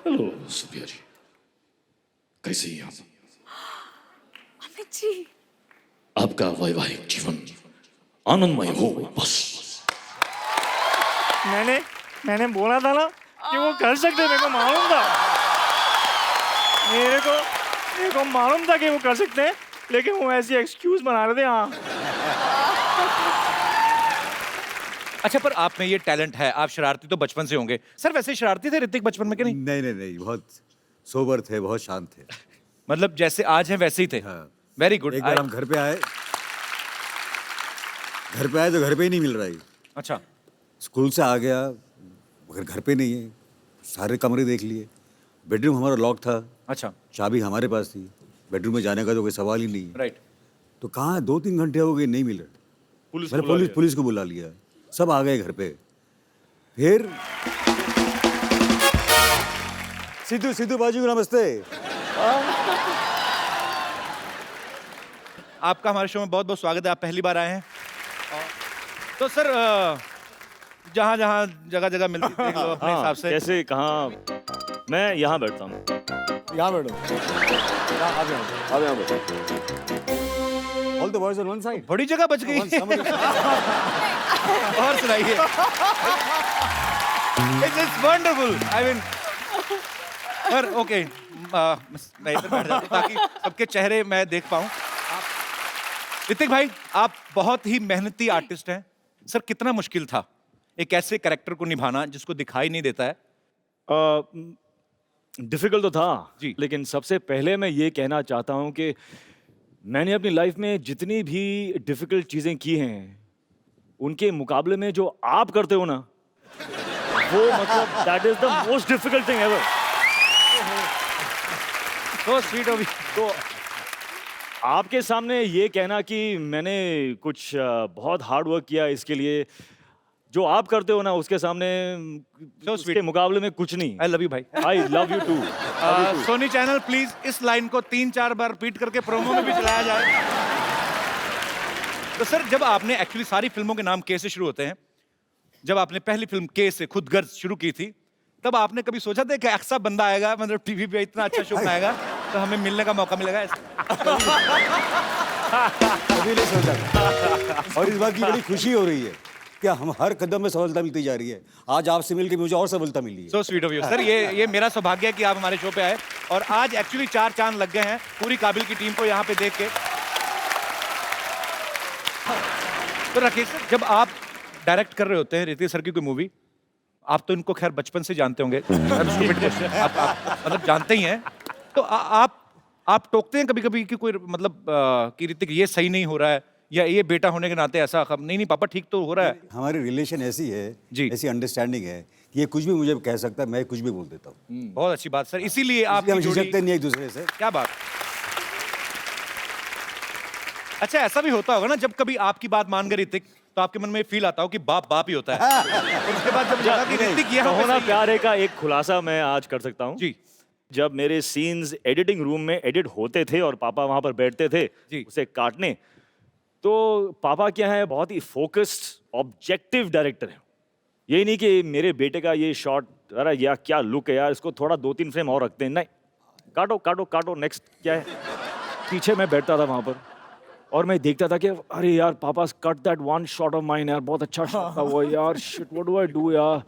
Hello Supriya जी, कैसे हैं आप? अमित जी, आपका वैवाहिक जीवन आनंदमय हो बस। मैंने बोला था ना कि वो कर सकते, मेरे को मालूम था। मेरे को मालूम था कि वो कर सकते हैं, लेकिन वो ऐसी एक्सक्यूज बना रहे थे। हाँ, अच्छा, पर आप में ये टैलेंट है, आप शरारती तो बचपन से होंगे। सर वैसे शरारती थे ऋतिक बचपन में कि नहीं? नहीं नहीं नहीं, बहुत सोबर थे, बहुत शांत थे। मतलब जैसे आज हैं वैसे ही थे। हाँ। Very good. एक बार हम घर पे आए तो घर पे ही नहीं मिल रहा है। अच्छा, स्कूल से आ गया मगर घर पे नहीं है। सारे कमरे देख लिए, बेडरूम हमारा लॉक था, अच्छा, चाबी हमारे पास थी, बेडरूम में जाने का तो कोई सवाल ही नहीं है। राइट। तो कहाँ 2-3 घंटे हो गए, नहीं मिल रहा। मैंने पुलिस को बुला लिया, सब आ गए घर पे। फिर सिद्धू बाजू नमस्ते। आपका हमारे शो में बहुत बहुत स्वागत है, आप पहली बार आए हैं। तो सर जहाँ जहाँ जगह जगह मिलती देख लो अपने हिसाब से। कैसे कहाँ? मैं यहाँ बैठता हूँ। यहाँ बैठो, आप यहाँ बैठो। All the boys on one side. बड़ी जगह बच गई। और सुनाइए। It's wonderful. आई मीन, पर ओके, मैं इधर बैठ जाता हूँ ताकि सबके चेहरे मैं देख पाऊँ। ऋतिक भाई, आप बहुत ही मेहनती आर्टिस्ट हैं। सर कितना मुश्किल था एक ऐसे कैरेक्टर को निभाना जिसको दिखाई नहीं देता है? डिफिकल्ट तो था जी। लेकिन सबसे पहले मैं ये कहना चाहता हूँ कि मैंने अपनी लाइफ में जितनी भी डिफिकल्ट चीज़ें की हैं उनके मुकाबले में जो आप करते हो ना, वो मतलब that is the most difficult thing ever. तो स्वीट ऑफ यू। तो आपके सामने ये कहना कि मैंने कुछ बहुत हार्ड वर्क किया इसके लिए, जो आप करते हो ना उसके सामने उसके मुकाबले में कुछ नहीं। आई लव यू भाई। I love you too. Sony channel please इस लाइन को 3-4 बार रिपीट करके प्रोमो में भी चलाया जाए। तो सर जब आपने एक्चुअली सारी फिल्मों के नाम के से शुरू होते हैं, जब आपने पहली फिल्म के से खुद गर्ज शुरू की थी, तब आपने कभी सोचा था कि ऐसा बंदा आएगा, मतलब टीवी पे इतना अच्छा शो बनाएगा तो हमें मिलने का मौका मिलेगा? कभी नहीं सोचा। और इस बात की बड़ी खुशी हो रही है कि हम हर कदम में सफलता मिलती जा रही है। आज आपसे मिलकर मुझे और सफलता मिली है। So sweet of you sir. ये मेरा सौभाग्य है कि आप हमारे शो पे आए और आज एक्चुअली 4 चांद लग गए हैं पूरी काबिल की टीम को यहाँ पे देख के। तो राकेश सर, जब आप डायरेक्ट कर रहे होते हैं ऋतिक सर की कोई मूवी, आप तो इनको खैर बचपन से जानते होंगे। आप मतलब जानते ही हैं, तो आप टोकते हैं कभी कभी कि कोई मतलब कि ऋतिक ये सही नहीं हो रहा है, या ये बेटा होने के नाते ऐसा नहीं पापा ठीक तो हो रहा है? हमारी रिलेशन ऐसी है जी। ऐसी अंडरस्टैंडिंग है कि ये कुछ भी मुझे कह सकता है, मैं कुछ भी बोल देता हूँ। बहुत अच्छी बात सर, इसीलिए आप हम झिझकते नहीं एक दूसरे से। क्या बात। अच्छा, ऐसा भी होता होगा ना जब कभी आपकी बात मान गए ऋतिक, तो आपके मन में फील आता हो कि बाप ही होता है। और उसके बाद जब लगा कि ऋतिक ये होना प्यारे का एक खुलासा मैं आज कर सकता हूँ जी। जब मेरे सीन्स एडिटिंग रूम में एडिट होते थे और पापा वहां पर बैठते थे जी। उसे काटने, तो पापा क्या है, बहुत ही फोकस्ड ऑब्जेक्टिव डायरेक्टर है। यही नहीं कि मेरे बेटे का ये शॉट, अरे यार क्या लुक है यार, इसको थोड़ा 2-3 फ्रेम और रखते हैं, नहीं, काटो काटो काटो, नेक्स्ट क्या है। पीछे मैं बैठता था वहां पर और मैं देखता था कि अरे यार पापा cut that one shot of mine यार, बहुत अच्छा शॉट था वो यार, shit what do I do यार।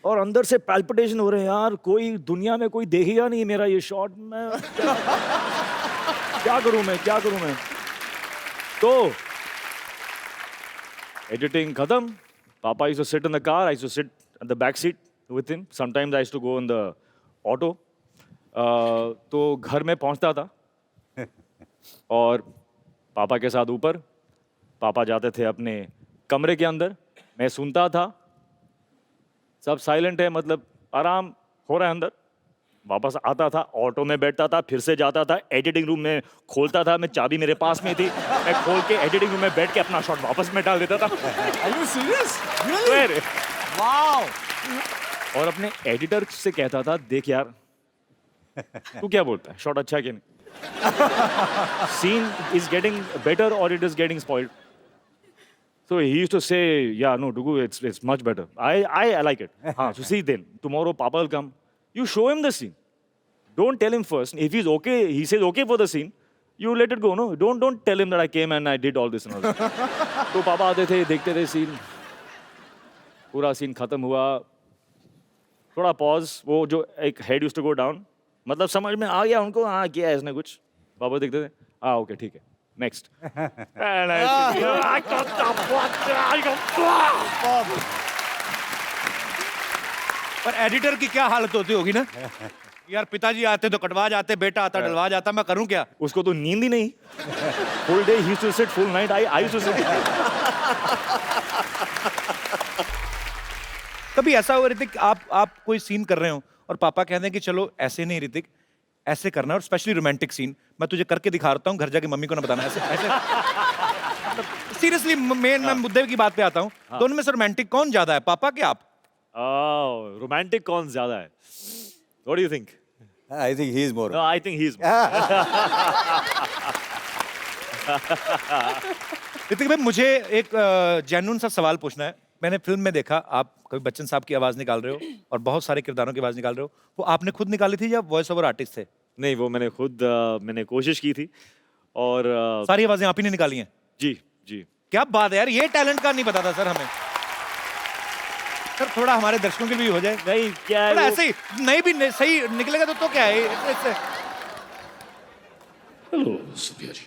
और अंदर से पैल्पिटेशन हो रहे हैं यार, कोई दुनिया में कोई देखेगा नहीं मेरा ये शॉट, मैं क्या करूं मैं। तो एडिटिंग खत्म, papa used to sit in the car, I used to sit in the back seat with him, sometimes I used to go in the auto. तो घर में पहुंचता था और पापा के साथ ऊपर, पापा जाते थे अपने कमरे के अंदर, मैं सुनता था, सब साइलेंट है, मतलब आराम हो रहा है अंदर। वापस आता था, ऑटो में बैठता था, फिर से जाता था एडिटिंग रूम में, खोलता था, मैं चाबी मेरे पास में थी, मैं खोल के एडिटिंग रूम में बैठ के अपना शॉट वापस में डाल देता था। Are you serious? Really? Wow. और अपने एडिटर से कहता था, देख यार तू क्या बोलता है, शॉट अच्छा है कि नहीं, सीन इज गेटिंग बेटर और it is getting spoiled. So he used to say, yeah, no, Dugu, it's much better. I like it. So see then, tomorrow Papa will come. You show him the scene. Don't tell him first. If he's okay, he says okay for the scene. You let it go, no? Don't tell him that I came and I did all this and all that. तो पापा आते थे, देखते थे scene. पूरा scene खत्म हुआ. थोड़ा pause. वो जो एक head used to go down. मतलब समझ में आ गया उनको, हाँ किया है इसने कुछ. पापा देखते थे. हाँ okay ठीक है. Next. And I got the fuck. I got. पर एडिटर की क्या हालत होती होगी ना यार, पिताजी आते तो कटवा जाते, बेटा आता डलवा जाता, मैं करूं क्या? उसको तो नींद ही नहीं. Full day he used to sit, full night I used to sit. कभी ऐसा हुआ ऋतिक, आप कोई सीन कर रहे हो और पापा कहते हैं कि चलो ऐसे नहीं ऋतिक, ऐसे करना, और स्पेशली रोमांटिक सीन मैं तुझे करके दिखा रहा हूँ, घर जाके मम्मी को ना बताना, ऐसे ऐसे. सीरियसली मैं मुद्दे की बात पे आता हूँ. दोनों में से रोमांटिक कौन ज्यादा है, पापा के आप? रोमांटिक कौन ज्यादा है? What do you think? I think he is more. No, I think he's. Hrithik भाई, मुझे एक जेन्युइन सा सवाल पूछना है. मैंने फिल्म में देखा आप कभी बच्चन साहब की आवाज निकाल रहे हो और बहुत सारे किरदारों की आवाज निकाल रहे हो, वो आपने खुद निकाली थी या वॉइस ओवर आर्टिस्ट थे? नहीं, वो मैंने खुद मैंने कोशिश की थी और सारी आवाजें आप ही ने निकाली हैं? जी जी. क्या बात है यार, ये टैलेंट का नहीं पता था सर हमें. सर थोड़ा हमारे दर्शकों के लिए भी हो जाए. नहीं क्या थोड़ा है ऐसे ही नहीं भी सही निकलेगा तो क्या है इससे. हेलो सुप्रिया जी,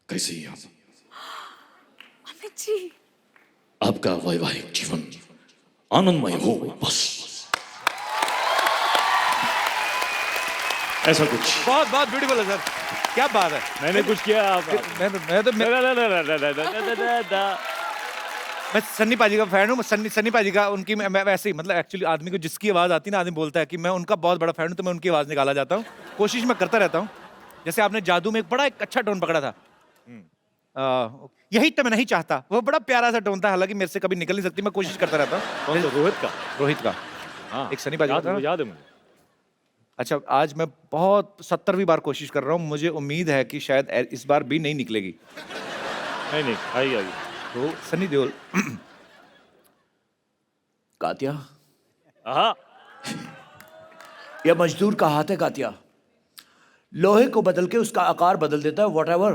कैसे हैं आप? अमित जी. आपका वैवाहिक जीवन आनंदमय हो बस. ऐसा कुछ. बहुत बहुत ब्यूटीफुल है सर, क्या बात है. मैंने कुछ किया मैं सन्नी पाजी का फैन हूँ. सन्नी पाजी का उनकी मैं वैसे ही, मतलब एक्चुअली आदमी को जिसकी आवाज आती है ना, आदमी बोलता है कि मैं उनका बहुत बड़ा फैन हूँ, तो मैं उनकी आवाज निकाला जाता हूँ. कोशिश मैं करता रहता हूँ. जैसे आपने जादू में एक बड़ा एक अच्छा टोन पकड़ा था, यही तो मैं नहीं चाहता, वो बड़ा प्यारा सा टोन था, हालांकि मेरे से कभी निकल नहीं सकती, मैं कोशिश करता रहता हूँ. कौन सा? रोहित का. हाँ, एक सन्नी पाजी का था ना? याद है मुझे. अच्छा, आज मैं बहुत 70वीं बार कोशिश कर रहा हूँ, मुझे उम्मीद है कि शायद इस बार भी नहीं निकलेगी. नहीं आई. तो सनी देओल. कातिया, हाँ. यह मजदूर का हाथ है कातिया, लोहे को बदल के उसका आकार बदल देता है, व्हाटएवर.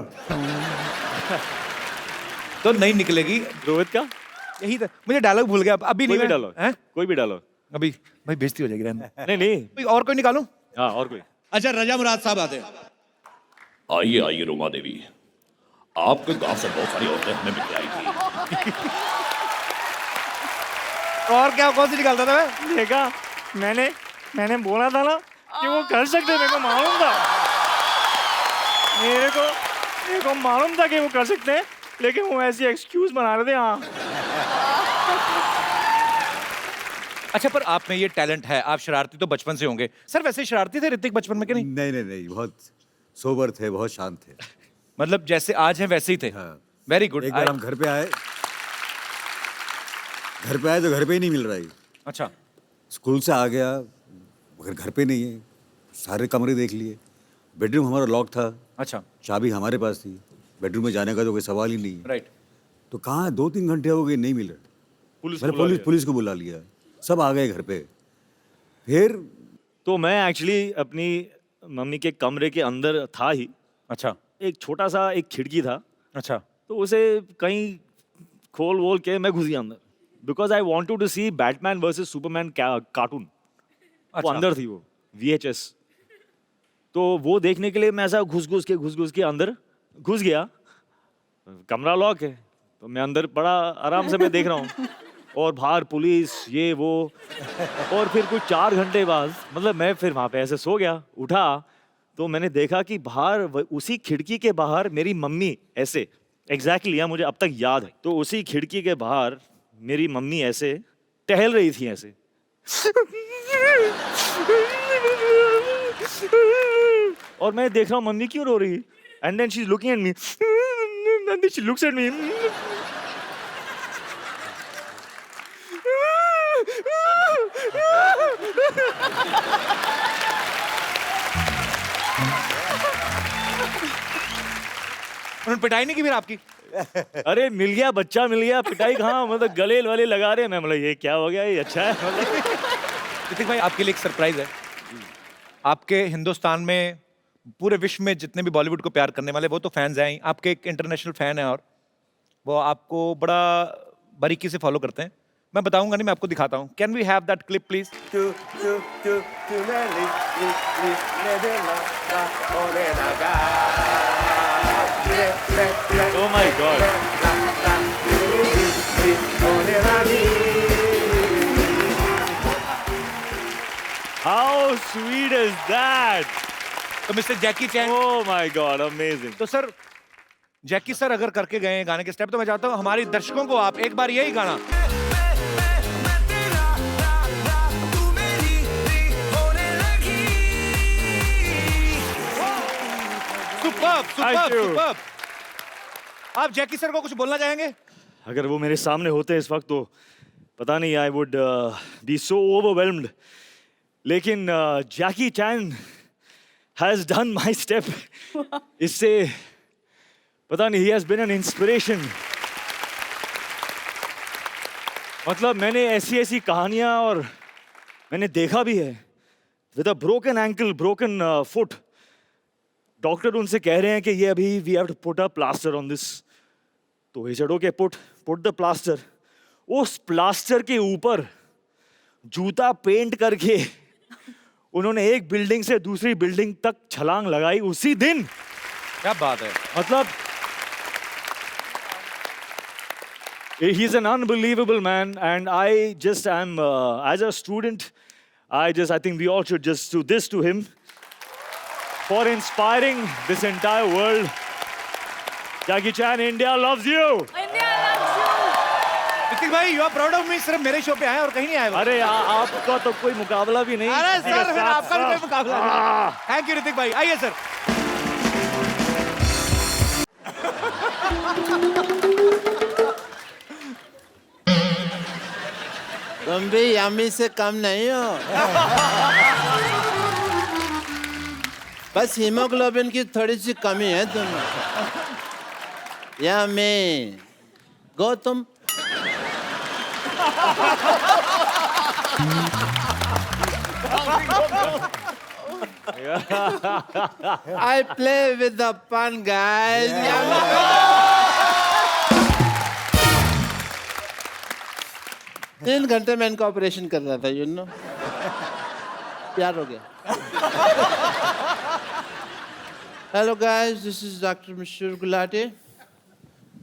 तो नहीं निकलेगी. रोहित का. यही था, मुझे डायलॉग भूल गया अभी. कोई नहीं भी डालो. हैं? कोई भी डालो. अभी भाई बेइज्जती हो जाएगी. रहने. नहीं. कोई और कोई निकालूं? हाँ, और कोई. अच्छा, रजा मुराद साहब आते हैं. आइए रोमा देवी, आपके गांव से बहुत सारी औरतें हमें मिल आई थी. और क्या, कौन सी निकालता था मैं? देखा, मैंने बोला था ना कि वो कर सकते, मेरे को मालूम था. मेरे को मालूम था कि वो कर सकते हैं, लेकिन वो ऐसी एक्सक्यूज बना रहे थे. हाँ. अच्छा, पर आप में ये टैलेंट है, आप शरारती तो बचपन से होंगे. सर वैसे शरारती थे ऋतिक बचपन में कि नहीं? नहीं, बहुत सोबर थे, बहुत शांत थे. मतलब जैसे आज हैं वैसे ही थे. हाँ. Very good. एक बार हम घर पे आए तो घर पे ही नहीं मिल रहा है. अच्छा. स्कूल से आ गया, मगर घर पे नहीं है. सारे कमरे देख लिए, बेडरूम हमारा लॉक था, अच्छा. चाबी हमारे पास थी, बेडरूम में जाने का तो कोई सवाल ही नहीं है. राइट. तो कहाँ 2-3 घंटे हो गए, नहीं मिल रहा. मैंने पुलिस को बुला लिया, सब आ गए घर पे. फिर तो मैं एक्चुअली अपनी मम्मी के कमरे के अंदर था ही. अच्छा. एक छोटा सा एक खिड़की था. अच्छा. तो उसे कहीं खोल वोल के मैं घुस गया अंदर, because I wanted to see Batman versus Superman cartoon. वो अच्छा. अंदर थी वो VHS. तो वो देखने के लिए मैं ऐसा घुस के अंदर घुस गया. कमरा लॉक है, तो मैं अंदर बड़ा आराम से मैं देख रहा हूँ, और बाहर पुलिस ये वो. और फिर कुछ 4 घंटे बाद, मतलब मैं फिर वहाँ पे ऐसे सो गया. उठा तो मैंने देखा कि बाहर उसी खिड़की के बाहर मेरी मम्मी ऐसे एग्जैक्टली मुझे अब तक याद है. तो उसी खिड़की के बाहर मेरी मम्मी ऐसे टहल रही थी ऐसे. और मैं देख रहा हूँ मम्मी क्यों रो रही है. And then she is looking at me, and then she looks at me. उन्होंने पिटाई नहीं की फिर आपकी? अरे मिल गया, बच्चा मिल गया, पिटाई कहाँ, मतलब गले वाले लगा रहे. मैं मतलब ये क्या हो गया, ये अच्छा है. मतलब ऋतिक भाई आपके लिए एक सरप्राइज है। आपके हिंदुस्तान में, पूरे विश्व में जितने भी बॉलीवुड को प्यार करने वाले वो तो फैंस हैं ही, आपके एक इंटरनेशनल फैन है और वो आपको बड़ा बारीकी से फॉलो करते हैं। मैं बताऊंगा नहीं, मैं आपको दिखाता हूँ। Can we have that clip please? Oh my God. How sweet is that? तो mister Jackie Chan, Oh my God, amazing. तो सर जैकी सर अगर करके गए हैं गाने के स्टेप, तो मैं चाहता हूँ हमारे दर्शकों को आप एक बार यही गाना superb Thank superb you. Superb. आप जैकी सर को कुछ बोलना चाहेंगे? अगर वो मेरे सामने होते इस वक्त तो पता नहीं, I would be so overwhelmed. लेकिन Jackie Chan has done my step. इससे पता नहीं, he has been an inspiration. मतलब मैंने ऐसी ऐसी कहानियां और मैंने देखा भी है, with a broken ankle, broken foot, doctor उनसे कह रहे हैं कि ये अभी we have to put a plaster on this. तो he said okay, put the plaster. उस प्लास्टर के ऊपर जूता पेंट करके उन्होंने एक बिल्डिंग से दूसरी बिल्डिंग तक छलांग लगाई उसी दिन। क्या बात है। मतलब he's an unbelievable man, and I just am as a student, I think we all should just do this to him for inspiring this entire world. Jackie Chan, India loves you. India loves you. Hrithik भाई, you are proud of me. सिर्फ मेरे show पे आए और कहीं नहीं आए। अरे आपका तो कोई मुकाबला भी नहीं। अरे किसी के सर, फिर साथ आपका भी कोई मुकाबला नहीं। थैंक यू ऋतिक भाई, आइए सर। तुम भी यम्मी से कम नहीं हो। बस हीमोग्लोबिन की थोड़ी सी कमी है तुम्हें। यम्मी, गो तुम। I play with the fun guys. तीन घंटे में इनका ऑपरेशन कर रहा था, यू नो। प्यार हो गया। Hello guys, this is Dr. Mishur Gulati.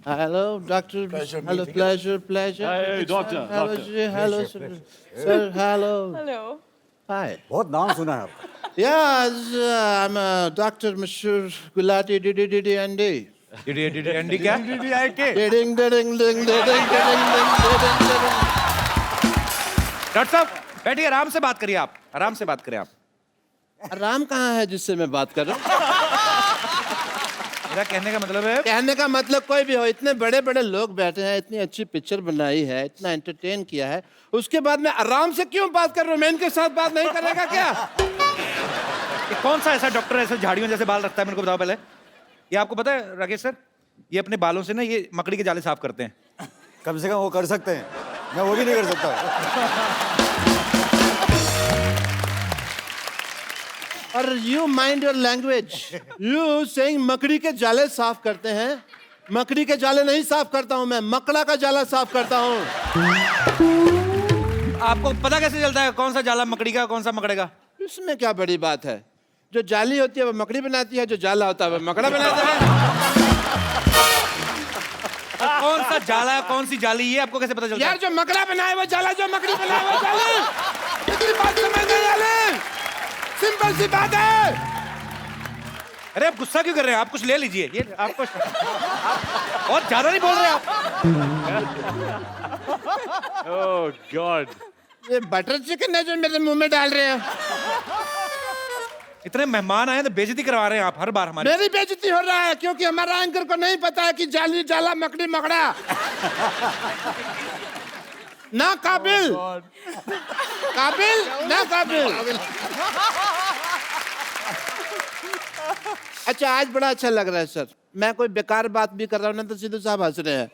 Hello, Doctor. Hello, pleasure. Hey, doctor. Hello, Doctor. hello, sir. Sir, hello. Hello. Hi. बहुत नाम सुना है आपका। Yeah, I'm Dr. Mishur Gulati. DDDDND. Andy क्या? Ding, ding, ding, ding, ding, ding, ding. Doctor साहब बैठिए, आराम से बात करिए आप, आराम से बात करें आप। आराम कहाँ है जिससे मैं बात कर रहा हूँ? मेरा कहने का मतलब है, कहने का मतलब कोई भी हो, इतने बड़े बड़े लोग बैठे हैं, इतनी अच्छी पिक्चर बनाई है, इतना एंटरटेन किया है, उसके बाद मैं आराम से क्यों बात कर रहा हूँ? मैं इनके साथ बात नहीं करेगा क्या? कि कौन सा ऐसा डॉक्टर ऐसे झाड़ियों जैसे बाल रखता है, मेरे को बताओ पहले। ये आपको पता है राकेश सर, ये अपने बालों से ना ये मकड़ी के जाले साफ करते हैं। कम से कम वो कर सकते हैं, मैं वो भी नहीं कर सकता। और you mind your language. You saying मकड़ी के जाले साफ करते हैं। मकड़ी के जाले नहीं साफ करता हूं मैं, मकड़ा का जाला साफ करता हूं। आपको पता कैसे चलता है कौन सा जाला मकड़ी का, कौन सा मकड़े का? इसमें क्या बड़ी बात है? जो जाली होती है वो मकड़ी बनाती है, जो जाला होता है वो मकड़ा बनाता है। कौन सा जाला, कौन सी जाली, ये आपको कैसे पता चलता यार, है? जो मकड़ा बनाए वो जाला, जो मकड़ी बनाए वो जाली। इतनी बात समझ नहीं आ रही। सिंपल सी बात है। अरे आप गुस्सा क्यों कर रहे हैं? आप कुछ ले लीजिए, ये आपको आप और ज्यादा नहीं बोल रहे आप। Oh God. ये बटर चिकन है जो मेरे मुंह में डाल रहे हैं। इतने मेहमान आए तो बेइज्जती करवा रहे हैं आप हर बार हमारी। मेरी बेइज्जती हो रहा है क्योंकि हमारा एंकर को नहीं पता है कि जाली जाला मकड़ी मकड़ा। ना काबिल, काबिल ना काबिल। अच्छा, आज बड़ा अच्छा लग रहा है सर। मैं कोई बेकार बात भी कर रहा हूँ ना तो सिद्धू साहब हंस रहे हैं।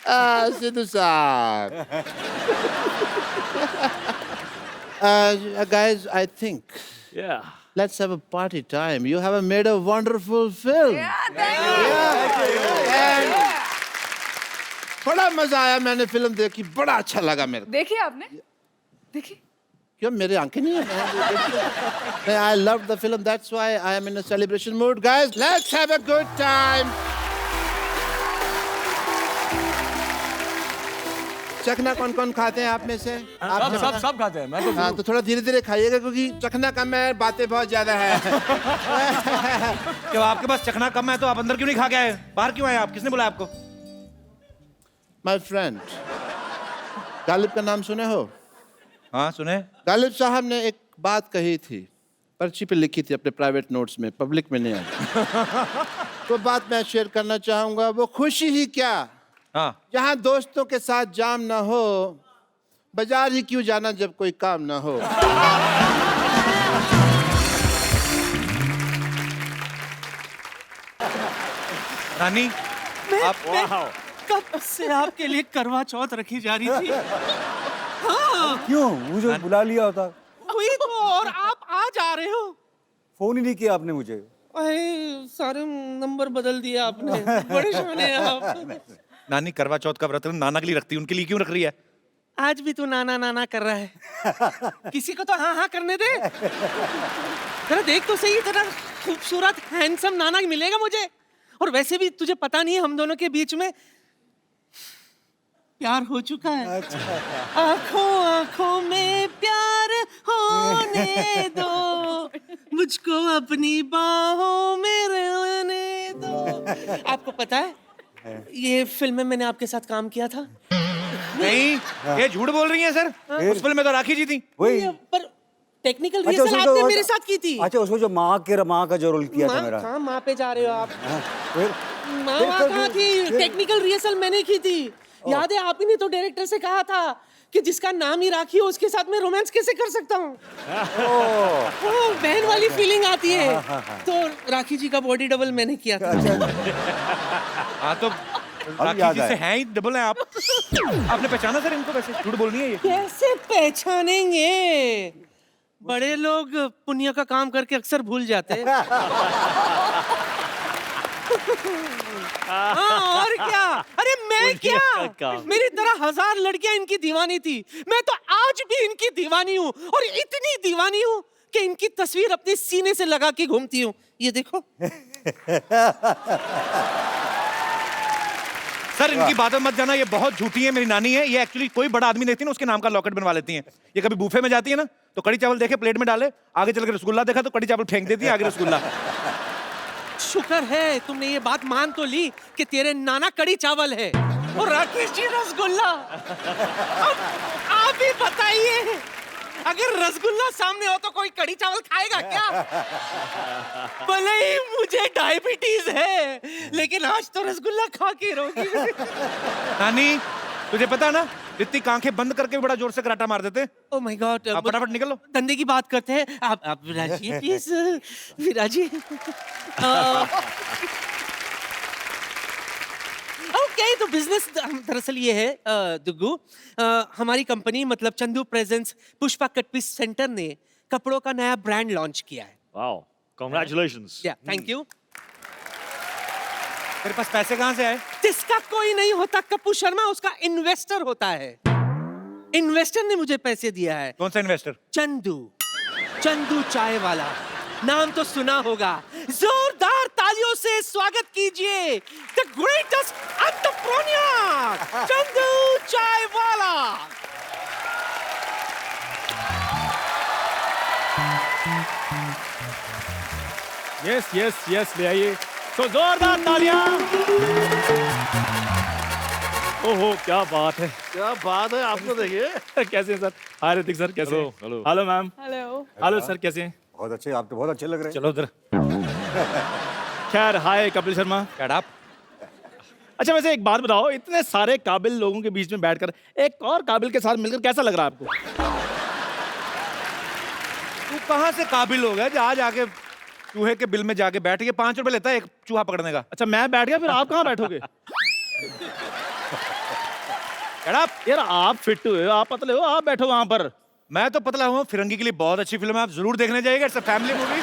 सिद्धू साहब guys, I think Yeah. let's have a party time. You have made a wonderful film. And बड़ा मजा आया, मैंने फिल्म देखी, बड़ा अच्छा लगा मेरे को। देखिए आपने देखिए क्यों मेरी आंखें नहीं है? I loved the film. That's why I am in a celebration mood. Guys, let's have a good time. चखना कौन कौन खाते हैं आप में से? सब खाते हैं। मैं तो हाँ, तो थोड़ा धीरे धीरे खाइएगा क्योंकि चखना कम है, बातें बहुत ज्यादा है। जब आपके पास चखना कम है तो आप अंदर क्यों नहीं खा के आए? बाहर क्यों आए आप? किसने बोला आपको? माय फ्रेंड, गालिब का नाम सुने हो? हाँ सुने। गालिब साहब ने एक बात कही थी, पर्ची पे लिखी थी अपने प्राइवेट नोट्स में, पब्लिक में नहीं आई। तो बात मैं शेयर करना चाहूंगा। वो खुशी ही क्या हाँ जहां दोस्तों के साथ जाम ना हो, बाजार ही क्यों जाना जब कोई काम ना हो। रानी आप कब से आपके लिए करवा चौथ रखी जा रही थी? क्यों मुझे बुला लिया होता? वही तो, और आप आ जा रहे हो। फोन ही नहीं किया आपने मुझे। अरे सारे नंबर बदल दिए आपने, बड़े शाने हैं आप। नानी करवा चौथ का व्रत नाना के लिए रखती है, उनके लिए क्यों रख रही है? आज भी तू नाना नाना कर रहा है। किसी को तो हाँ हाँ करने दे। जरा देख तो सही, इतना खूबसूरत हैंडसम नाना मिलेगा मुझे। और वैसे भी तुझे पता नहीं है, हम दोनों के बीच में प्यार हो चुका है। आंखों आंखों में प्यार होने दो, मुझको अपनी बाहों में रहने दो। आपको पता है ये फिल्म में मैंने आपके साथ काम किया था? नहीं, ये झूठ बोल रही हैं सर। उस फिल्म में तो राखी जी थी। वही। पर टेक्निकल अच्छा, रिहर्सल उसमें आपने तो- मेरे साथ की थी। अच्छा, उसमें जो माँ का जो रोल किया था मेरा। कहाँ माँ पे जा रहे हो आप? फिर माँ कहाँ थी? टेक्निकल रिहर्सल मैंने की थी। याद है, आप ही ने तो डायरेक्टर से कहा था कि जिसका नाम ही राखी हो उसके साथ मैं रोमांस कैसे कर सकता हूँ। बहन वाली फीलिंग आती है। तो राखी जी का बॉडी डबल मैंने किया था। हाँ तो राखी याद जी से आया। हैं ही, डबल हैं आप। आपने पहचाना सर इनको? वैसे झूठ बोल रही है ये। कैसे पहचानेंगे? बड़े लोग पुण्य का काम करके अक्सर भूल जाते हैं। हाँ, और क्या? अरे मैं क्या? मेरी तरह 1000 लड़कियां इनकी दीवानी थी। मैं तो आज भी इनकी दीवानी हूँ, और इतनी दीवानी हूँ कि इनकी तस्वीर अपने सीने से लगा के घूमती हूँ। ये देखो। सर इनकी बातों मत जाना, ये बहुत झूठी है। मेरी नानी है, ये एक्चुअली कोई बड़ा आदमी देखती है ना उसके नाम का लॉकेट बनवा लेती हैं। ये कभी बूफे में जाती है ना तो कड़ी चावल देखे प्लेट में डाले, आगे चल के रसगुल्ला देखा तो कड़ी चावल फेंक देती है, आगे रसगुल्ला। शुक्र है तुमने ये बात मान तो ली कि तेरे नाना कड़ी चावल है और राकेश जी रसगुल्ला। अब आप ही बताइए, अगर रसगुल्ला सामने हो तो कोई कड़ी चावल खाएगा क्या? भले ही मुझे डायबिटीज है, लेकिन आज तो रसगुल्ला खा के रहोगी। नानी तुझे पता ना, इतनी आंखें बंद करके भी बड़ा जोर से कराटा मार देते। ओह माय गॉड, आप फटाफट निकलो। धंधे की बात करते हैं। आप विराजिए प्लीज, विराजिए। ओके, तो बिजनेस दरअसल ये है दुग्गू, हमारी कंपनी मतलब Chandu presents Pushpa cut piece centre ने कपड़ों का नया ब्रांड लॉन्च किया है। Wow. Congratulations. या थैंक यू। तेरे पास पैसे कहाँ से आए? जिसका कोई नहीं होता कप्पू शर्मा, उसका इन्वेस्टर होता है। इन्वेस्टर ने मुझे पैसे दिया है। कौन सा इन्वेस्टर? चंदू चाय वाला, नाम तो सुना होगा। जोरदार तालियों से स्वागत कीजिए द ग्रेटेस्ट एंटरप्रेन्योर चंदू चाय वाला। Yes, yes, yes, ले आइए। तो जोरदार तालियां। ओहो, क्या बात है। क्या बात है, आपको देखिए। कैसे हैं सर? हाय ऋतिक सर, कैसे हैं? Hello ma'am. हेलो सर, कैसे हैं? बहुत अच्छे, आप तो बहुत अच्छे लग रहे हैं। चलो उधर। खैर, हाय कपिल शर्मा। क्या आप? अच्छा वैसे एक बात बताओ, इतने सारे काबिल लोगों के बीच में बैठकर एक और काबिल के साथ मिलकर कैसा लग रहा है आपको? तू कहाँ से काबिल हो गया जो आज आके चूहे के बिल में जाके बैठ के 5 रुपए लेता है एक चूहा पकड़ने का? अच्छा मैं बैठ गया, फिर आप कहाँ बैठोगे? Shut up! यार आप फिट हुए हो, आप पतले हो, आप बैठो वहां पर। मैं तो पतला हूँ, फिरंगी के लिए बहुत अच्छी फिल्म है, आप जरूर देखने जाइएगा। It's a family movie.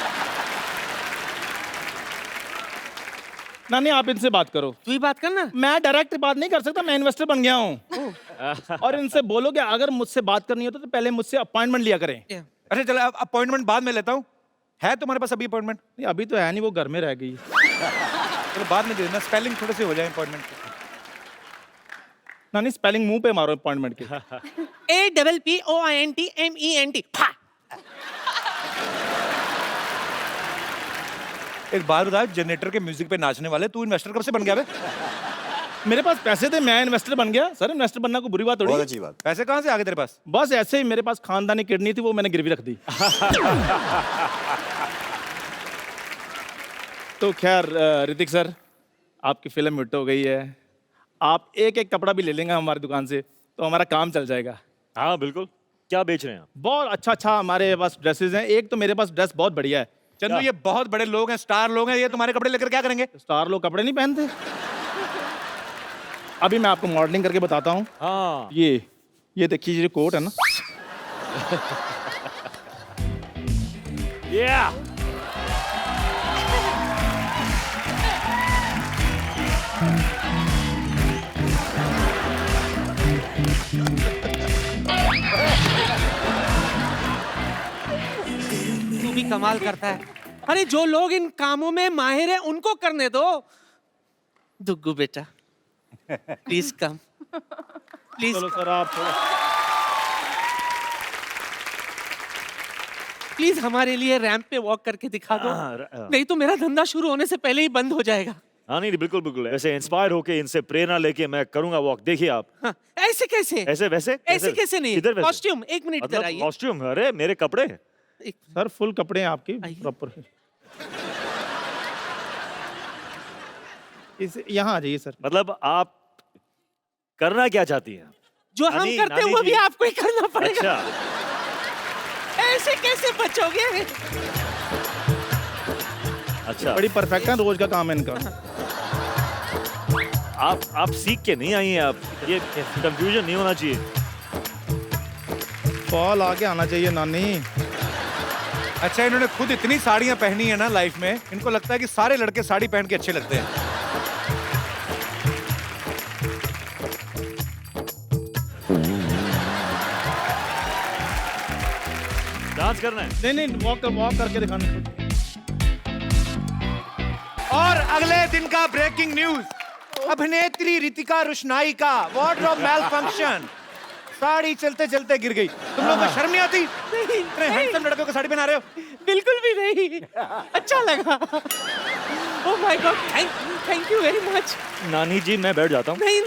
नानी आप इनसे बात करो। तू ही बात करना। मैं डायरेक्ट बात नहीं कर सकता, मैं इन्वेस्टर बन गया हूँ। और इनसे बोलो कि अगर मुझसे बात करनी हो तो पहले मुझसे अपॉइंटमेंट लिया करें। अच्छा चलो, अपॉइंटमेंट बाद में लेता हूँ। है तुम्हारे पास अभी अपॉइंटमेंट? नहीं अभी तो है नहीं, वो घर में रह गई। चलो बाद में दे देना, स्पेलिंग थोड़े से हो जाए अपॉइंटमेंट के। नानी स्पेलिंग मुंह पे मारो अपॉइंटमेंट के। APPOINTMENT। एक बार बता, जनरेटर के म्यूजिक पे नाचने वाले तू इन्वेस्टर कब से बन गया बे? मेरे पास पैसे थे, मैं इन्वेस्टर बन गया। सर इन्वेस्टर बनना कोई बुरी बात थोड़ी बहुत है। अच्छी बात। पैसे कहाँ से आ गए तेरे पास? बस ऐसे ही मेरे पास खानदानी किडनी थी, वो मैंने गिरवी रख दी। तो खैर ऋतिक सर, आपकी फिल्म हिट हो गई है। आप एक एक कपड़ा भी ले लेंगे हमारी दुकान से तो हमारा काम चल जाएगा। हाँ बिल्कुल। क्या बेच रहे हैं आप? बहुत अच्छा हमारे पास ड्रेसेस हैं। एक तो मेरे पास ड्रेस बहुत बढ़िया है। चंदू, ये बहुत बड़े लोग हैं, स्टार लोग हैं, ये तुम्हारे कपड़े लेकर क्या करेंगे? स्टार लोग कपड़े नहीं पहनते। अभी मैं आपको मॉडलिंग करके बताता हूँ। हाँ। ये देखिए, ये कोट है ना, Yeah! तू भी कमाल करता है। अरे जो लोग इन कामों में माहिर है उनको करने दो। दुग्गू बेटा, प्लीज कम, प्लीज। चलो सर आप थोड़ा प्लीज हमारे लिए रैंप पे वॉक करके दिखा दो, नहीं तो मेरा धंधा शुरू होने से पहले ही बंद हो जाएगा। हाँ नहीं बिल्कुल बिल्कुल, ऐसे इंस्पायर होके इनसे प्रेरणा लेके मैं करूंगा वॉक। देखिए आप। हाँ, ऐसे कैसे? ऐसे वैसे ऐसे कैसे नहीं? किधर वैसे? कॉस्ट्यूम, एक मिनट इधर मतलब आइए। कॉस्ट्यूम? अरे मेरे कपड़े। सर फुल कपड़े हैं आपके आइए। प्रॉपर। इस यहाँ आ जाइए सर। मतलब आप करना क्या चाहती हैं? जो हम नानी- करते हैं नानी वो जी। भी आपको ही करना पड़ेगा। अच्छा। ऐसे कैसे बचोगे? अच्छा, बड़ी परफेक्ट है, रोज का काम है इनका। आप सीख के नहीं आई हैं। आप ये कंफ्यूजन नहीं होना चाहिए। फॉल आगे आना चाहिए नानी। अच्छा, इन्होंने खुद इतनी साड़ियां पहनी है ना लाइफ में, इनको लगता है कि सारे लड़के साड़ी पहन के अच्छे लगते हैं। डांस करना है? नहीं वॉक करके दिखाना। और अगले दिन का ब्रेकिंग न्यूज, अभिनेत्री रितिका रोशनाई का वार्डरोब मैलफंक्शन। साड़ी चलते चलते गिर गई। तुम लोगों को शर्म नहीं आती? इतने हैंडसम लड़कों को साड़ी पहना रहे हो। बिल्कुल भी नहीं। अच्छा लगा। Oh my God, thank you very much. नानी जी मैं बैठ जाता हूँ। नहीं।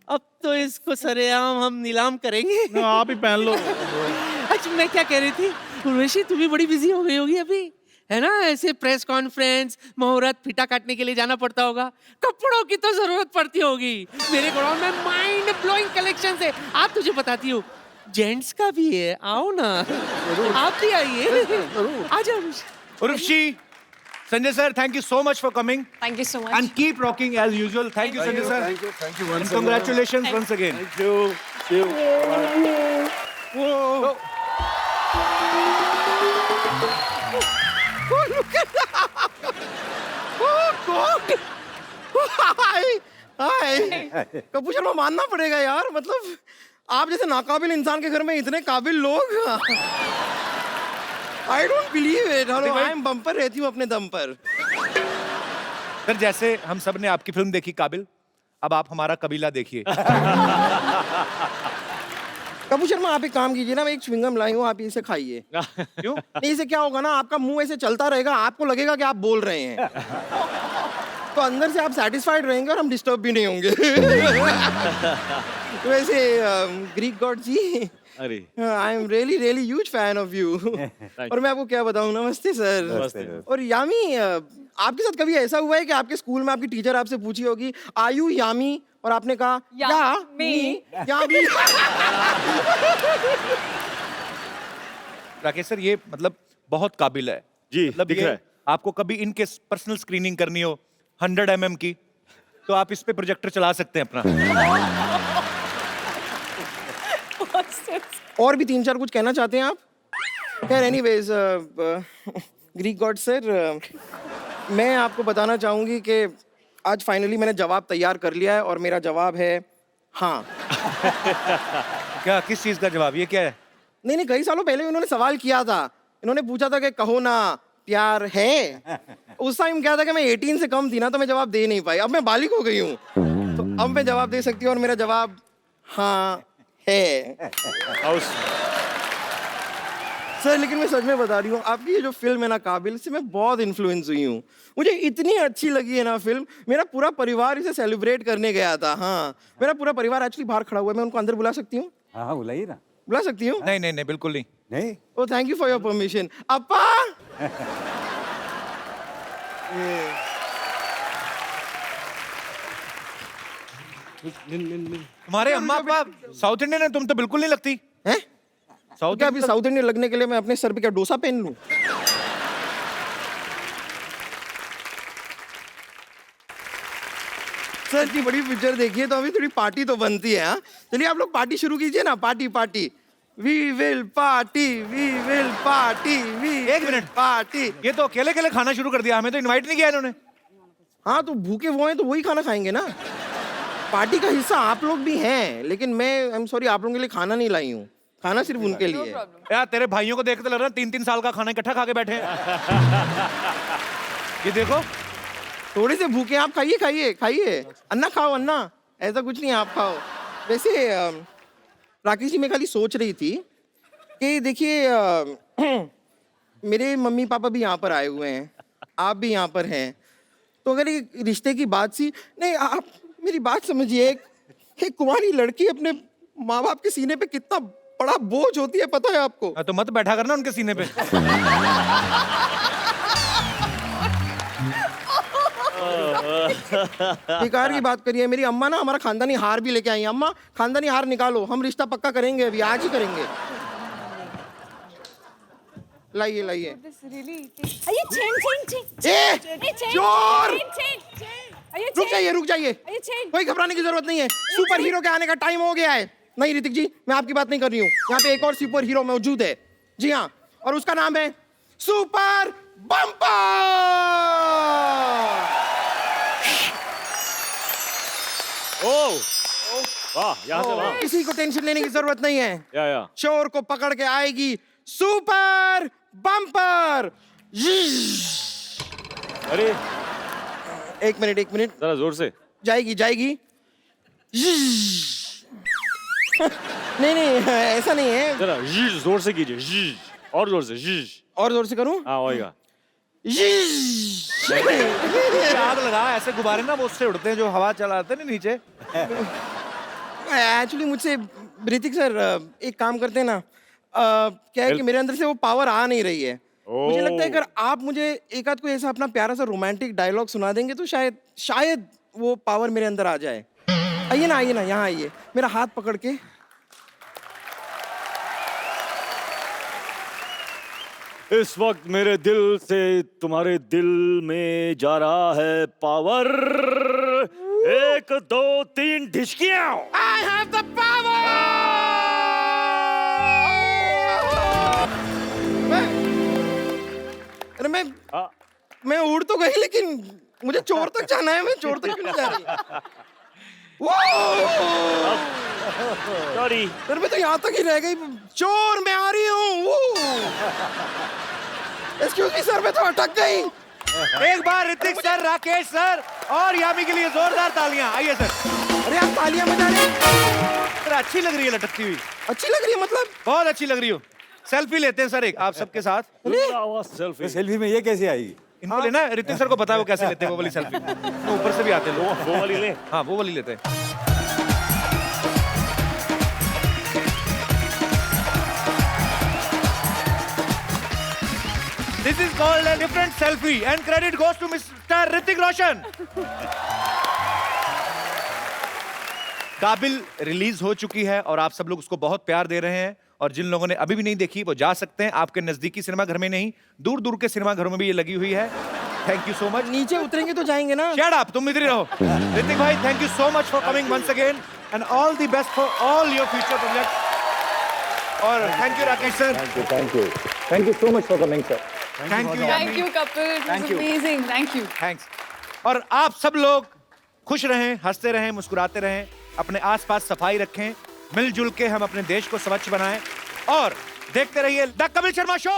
अब तो इसको सरेआम हम नीलाम करेंगे। आप ही पहन लो। अच्छा मैं क्या कह रही थी, उर्वशी तू भी बड़ी बिजी हो गई होगी अभी, है ना? ऐसे प्रेस कॉन्फ्रेंस, मुहूर्त, फीता काटने के लिए जाना पड़ता होगा, कपड़ों की तो जरूरत पड़ती होगी। मेरे गोडाउन में माइंड ब्लोइंग कलेक्शन है। आप तुझे बताती हूँ, जेंट्स का भी है, आओ ना। आप भी आइए, आ जाओ। Urvashi, Sanjay sir, thank you so much for coming Thank you so much. and keep rocking as usual. Thank you, Sanjay sir. Thank you And congratulations once again. Kapoor Sharma मानना पड़ेगा यार, मतलब आप जैसे नाकाबिल इंसान के घर में इतने काबिल लोग। I don't believe it. Hello, I am bumper रहती हूँ अपने दम पर। सर जैसे हम सब ने आपकी फिल्म देखी काबिल, अब आप हमारा कबीला देखिए। कपूर शर्मा आप एक काम कीजिए ना, मैं एक च्युइंगम लाई हूँ, आप इसे खाइए। क्यों? नहीं, इसे क्या होगा ना, आपका मुंह ऐसे चलता रहेगा, आपको लगेगा कि आप बोल रहे हैं, तो अंदर से आप सेटिस्फाइड रहेंगे और हम डिस्टर्ब भी नहीं होंगे। वैसे ग्रीक गॉड जी, अरे I am really really huge fan of you. और मैं आपको क्या बताऊं, नमस्ते सर। नमस्ते। और यामी, आपके साथ कभी ऐसा हुआ है कि आपके स्कूल में आपकी टीचर आपसे पूछी होगी आयु यामी, और आपने कहा यामी? राकेश सर, ये मतलब बहुत काबिल है जी, मतलब दिख ये रहा है। आपको कभी इनके पर्सनल स्क्रीनिंग करनी हो 100 mm की, तो आप इस पे प्रोजेक्टर चला सकते हैं अपना। और भी 3-4 कुछ कहना चाहते हैं आप? खैर एनीवेज ग्रीक गॉड सर, मैं आपको बताना चाहूंगी कि आज फाइनली मैंने जवाब तैयार कर लिया है और मेरा जवाब है हाँ। क्या, किस चीज का जवाब? ये क्या है? नहीं, कई सालों पहले इन्होंने सवाल किया था। इन्होंने पूछा था कि कहो ना प्यार है। उस टाइम क्या था कि मैं 18 से कम थी ना, तो मैं जवाब दे नहीं पाई। अब मैं बालिग हो गई हूँ, तो अब मैं जवाब दे सकती हूँ और मेरा जवाब हाँ है। सर लेकिन मैं सच में बता रही हूँ, आपकी ये जो फिल्म है ना काबिल, इससे मैं बहुत इन्फ्लुएंस हुई हूँ। मुझे इतनी अच्छी लगी है ना फिल्म, मेरा पूरा परिवार इसे सेलिब्रेट करने गया था। हाँ, मेरा पूरा परिवार एक्चुअली बाहर खड़ा हुआ है, मैं उनको अंदर बुला सकती हूँ? हाँ बुलाइए ना। बुला सकती हूँ? नहीं नहीं नहीं, बिल्कुल नहीं। नहीं? Oh thank you for your permission. अप्पा तुम्हारे अम्मा अब्बा साउथ इंडियन है, तुम तो बिल्कुल नहीं लगती। हैं? साउथ क्या अभी साउथ इंडियन लगने के लिए मैं अपने सर पे क्या डोसा पहन लूं? सर इतनी बड़ी पिक्चर देखिए तो अभी थोड़ी पार्टी तो बनती है। हाँ, चलिए आप लोग पार्टी शुरू कीजिए ना। Party party, we will party, we will party, we एक मिनट पार्टी। ये तो अकेले अकेले खाना शुरू कर दिया, हमें तो इनवाइट नहीं किया इन्होंने। हाँ तो भूखे वो हैं तो वही खाना खाएंगे ना। पार्टी का हिस्सा आप लोग भी हैं, लेकिन मैं आई एम सॉरी, आप लोगों के लिए खाना नहीं लाई हूँ। खाना सिर्फ उनके लिए है। यार तेरे भाइयों को देख तो लग रहा है 3-3 साल का खाना इकट्ठा खा के बैठे हैं। ये देखो, थोड़े से भूखे आप खाइए खाइए खाइए। अन्ना खाओ अन्ना, ऐसा कुछ नहीं आप खाओ। वैसे राकेश जी मैं खाली सोच रही थी कि देखिए मेरे मम्मी पापा भी यहाँ पर आए हुए हैं, आप भी यहाँ पर हैं, तो अगर ये रिश्ते की बात सी नहीं, आप मेरी बात समझिए। एक कुंवारी लड़की अपने माँ बाप के सीने पे कितना बड़ा बोझ होती है पता है आपको? तो मत बैठा करना उनके सीने पे। बेकार की बात करिए। मेरी अम्मा ना हमारा खानदानी हार भी लेके आई हैं। अम्मा खानदानी हार निकालो, हम रिश्ता पक्का करेंगे, अभी आज ही करेंगे। लाइए लाइए। चोर! रुक जाइए। कोई घबराने की जरूरत नहीं है, सुपर हीरो के आने का टाइम हो गया है। नहीं ऋतिक जी, मैं आपकी बात नहीं कर रही हूँ। यहाँ पे एक और सुपर हीरो मौजूद है। जी हाँ, और उसका नाम है सुपर बम्पर। वाह, यहाँ से वहाँ। किसी को टेंशन लेने की जरूरत नहीं है। या चोर को पकड़ के आएगी सुपर बम्पर। अरे एक मिनट जरा जोर से। जाएगी। नहीं ऐसा नहीं है। जरा जोर से कीजिए, और जोर से। और जोर से करूं? हाँ होएगा। आग लगा, ऐसे गुब्बारे ना वो उससे उड़ते हैं जो हवा चलाते हैं ना नीचे। एक्चुअली मुझसे ऋतिक सर एक काम करते हैं ना, क्या है कि मेरे अंदर से वो पावर आ नहीं रही है। मुझे लगता है अगर आप मुझे एक आध कोई ऐसा अपना प्यारा सा रोमांटिक डायलॉग सुना देंगे तो शायद वो पावर मेरे अंदर आ जाए। आइए ना यहाँ आइए, मेरा हाथ पकड़ के। इस वक्त मेरे दिल से तुम्हारे दिल में जा रहा है power. 1 2 3 ढिचकियां। I have the power! अरे मैं उड़ तो गई, लेकिन मुझे चोर तक जाना है। मैं चोर तक क्यों नहीं जा रही? सॉरी सर मैं तो यहाँ तक ही रह गई। चोर मैं आ रही हूँ। एक्सक्यूज मी सर, मैं तो अटक गई। एक बार ऋतिक सर, राकेश सर और यामी के लिए जोरदार तालियां। आइए सर। अरे आप तालियां बजा रहे हैं। सर अच्छी लग रही है लटकती हुई। अच्छी लग रही है मतलब? बहुत अच्छी लग रही हो। सेल्फी लेते हैं सर एक आप सबके साथ। सेल्फी। सेल्फी में ये कैसे आएगी? इनको लेना है, ऋतिक सर को पता है वो कैसे लेते हैं वो वाली सेल्फी। वो ऊपर से भी आते हैं लोग। वो वाली ले। हाँ वो वाली लेते हैं। This is called a different selfie and credit goes to Mr. Hrithik Roshan. काबिल रिलीज हो चुकी है और आप सब लोग उसको बहुत प्यार दे रहे हैं, और जिन लोगों ने अभी भी नहीं देखी वो जा सकते हैं। आपके नजदीकी सिनेमा घर में नहीं, दूर दूर के सिनेमा घरों में भी ये लगी हुई है। Thank you so much. नीचे उतरेंगे तो जाएंगे ना। शट अप, तुम इधर ही रहो। ऋतिक भाई, thank you so much for coming once again and all the best for all your future projects. और thank you Rakesh sir. Thank you so much for coming sir. Thank you thank you Kapil, it was amazing, thank you. Thanks. और आप सब लोग खुश रहें, हंसते रहें, मुस्कुराते रहें, अपने आसपास सफाई रखें, मिलजुल के हम अपने देश को स्वच्छ बनाएं और देखते रहिए द कपिल शर्मा शो।